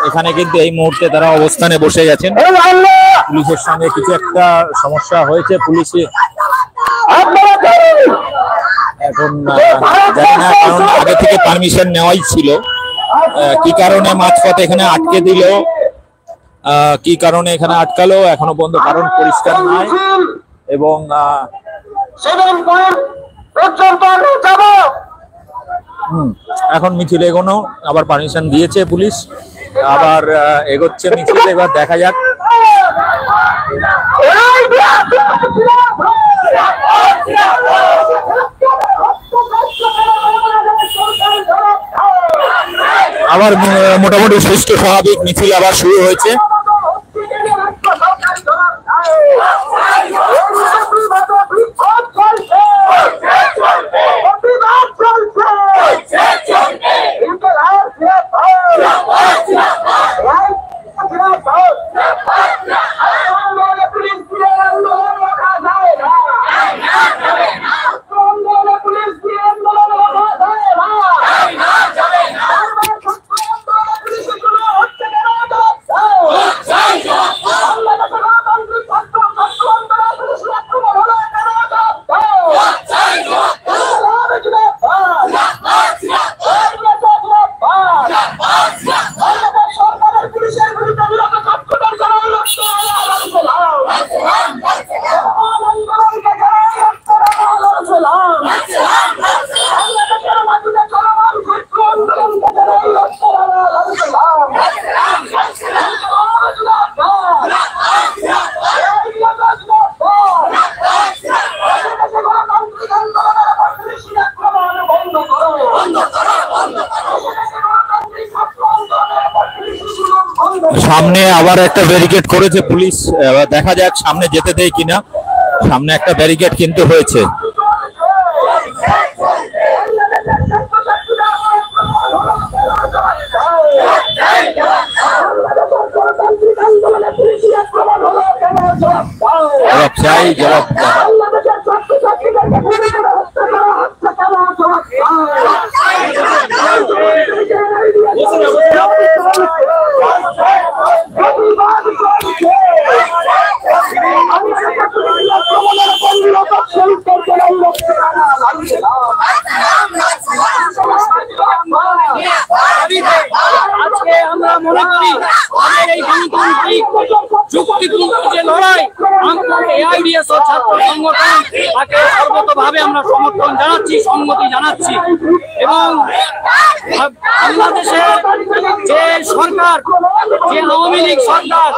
এখানে কিন্তু এই মুহূর্তে তারা অবস্থানে বসে গেছেন। পুলিশের সঙ্গে কিছু একটা সমস্যা হয়েছে, পুলিশে এখন জানি না, কারণ আগে থেকে পারমিশন নেওয়াই ছিল। কি কারণে মাঝপথে এখানে আটকে দিল, কি কারণে এখানে আটকালো এখনো পর্যন্ত কারণ পরিষ্কার নয়। এবং এখন মিছিল এগোনো, আবার পারমিশন দিয়েছে পুলিশ, আবার এগোচ্ছে মিছিল। এবার দেখা যাক। আবার মোটামুটি সুষ্ঠু স্বাভাবিক মিছিল আবার শুরু হয়েছে। সামনে আবার একটা ব্যারিকেড করেছে পুলিশ, দেখা যাক সামনে যেতে দেয় কিনা। সামনে একটা ব্যারিকেড কিন্তু হয়েছে। জবাব চাই, জবাব আজকে আমরা মনে করি আমাদের এই গণতান্ত্রিক যুক্তিপূর্ণ যে লড়াই, এআইডিএস ও ছাত্র সংগঠন তাকে সর্বতভাবে আমরা সমর্থন জানাচ্ছি, সংহতি জানাচ্ছি। এবং বাংলাদেশের যে সরকার, যে আওয়ামী লীগ সরকার,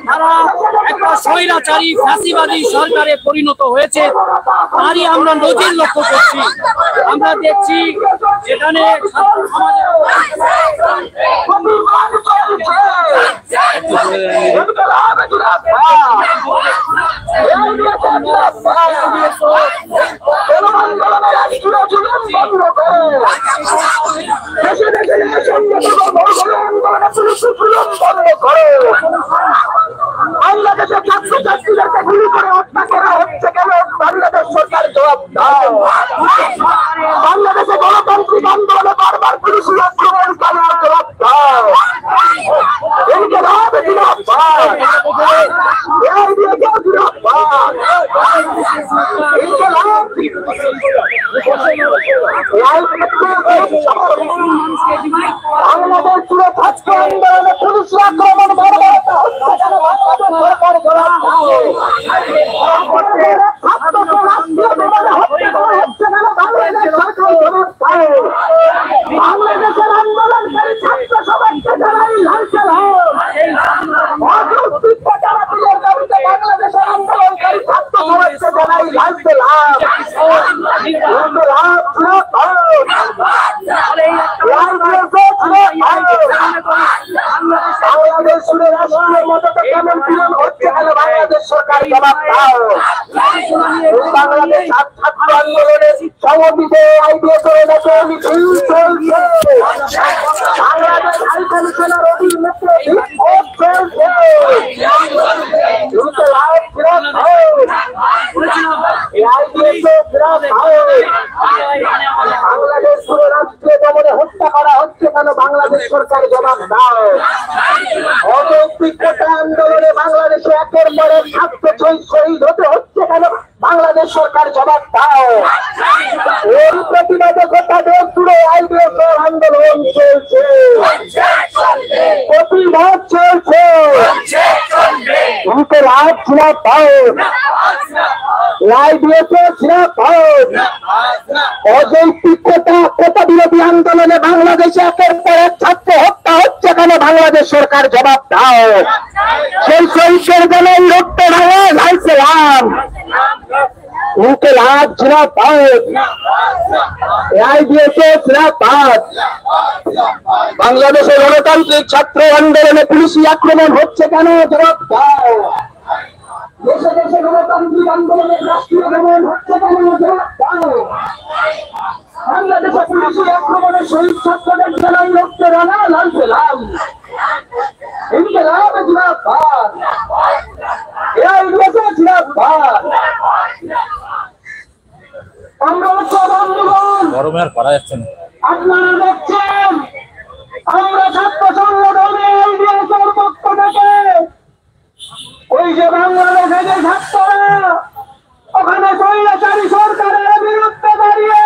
তারা একটা স্বৈরাচারী ফ্যাসিবাদী সরকারে পরিণত হয়েছে, তারই আমরা নজির লক্ষ্য করছি। আমরা দেখছি যেখানে বাংলাদেশের ছাত্রছাত্রীদেরকে গুলি করে হত্যা করা হচ্ছে কেন? বাংলাদেশ সরকার জবাব দাও। বাংলাদেশে গণতান্ত্রিক আন্দোলনে বারবার পুলিশের আক্রমণ কেন? জবাব দাও। ইনকিলাব জিন্দাবাদ, এআইডিএস জিন্দাবাদ, ইনকিলাব বাংলাদেশ পুরো ছাত্র আন্দোলনে পুলিশের আক্রমণ বারবার বাংলাদেশের আন্দোলনকারী ছাত্র সবাইকে জানাই লাল সালাম। বাংলাদেশের আন্দোলনকারী ছাত্র সবাইকে জানাই লাল সালাম। বাংলাদেশের রাষ্ট্রীয় মদতে কেমন পীড়ন হচ্ছে কেন? বাংলাদেশ সরকার জবাব দাও। বাংলাদেশ ছাত্র আন্দোলনের সভাপতি আইডিএস মিছিল চলছে। বাংলাদেশ হাইকমিশনের অধীনে বিক্ষোভ চলছে। বাংলাদেশ পুরো রাষ্ট্রীয় সরকার জবাব দাও। অযৌক্তিক কোটা আন্দোলনে বাংলাদেশে একের পর এক ছাত্র শহীদ হতে হচ্ছে কেন? বাংলাদেশ সরকার জবাব দাও। এর প্রতিবাদে গোটা দেশ জুড়ে আইডিএসের আন্দোলন চলছে, প্রতিবাদ চলছে। উনকে লাভ ছিলা পাও, আইডিএসে ছিলা পাও। অযৌক্তিক কোটা বিরোধী আন্দোলনে বাংলাদেশে একের পর এক ছাত্র হত্যা হচ্ছে কেন? বাংলাদেশ সরকার জবাব দাও। সেই শহীদের জন্য রক্তে ভাঙা লাইছিলাম, উনকে লাভ ছিলা পাও, আইডিএসে ছিলা পাও। বাংলাদেশের গণতান্ত্রিক ছাত্র আন্দোলনে পুলিশি আক্রমণ হচ্ছে কেন? জবাব দাও। দেশে দেশে গণতান্ত্রিক আন্দোলনের রাষ্ট্রীয় দমন হচ্ছে কেন? জবাব দাও। বাংলাদেশে পুলিশি আক্রমণে শহীদ ছাত্রদের জেলায় রক্তে রাঙা লাল পেলাম, ইনকে লাভ জিন্দাবাদ, আইডিএসে জিন্দাবাদ। আমরা সব আন্দোলন গরমে আর করা যাচ্ছে না। আপনারা দেখছেন, আমরা ছাত্র সংগঠনে আইডিএসের পক্ষ থেকে ওই যে বাংলাদেশে যে ছাত্ররা ওখানে স্বৈরাচারী সরকারের বিরুদ্ধে দাঁড়িয়ে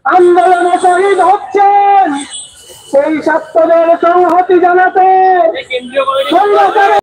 আন্দোলনে শহীদ হচ্ছেন, সেই ছাত্রদের সংহতি জানাতে কেন্দ্রীয় কমিটি স্বৈরাচারী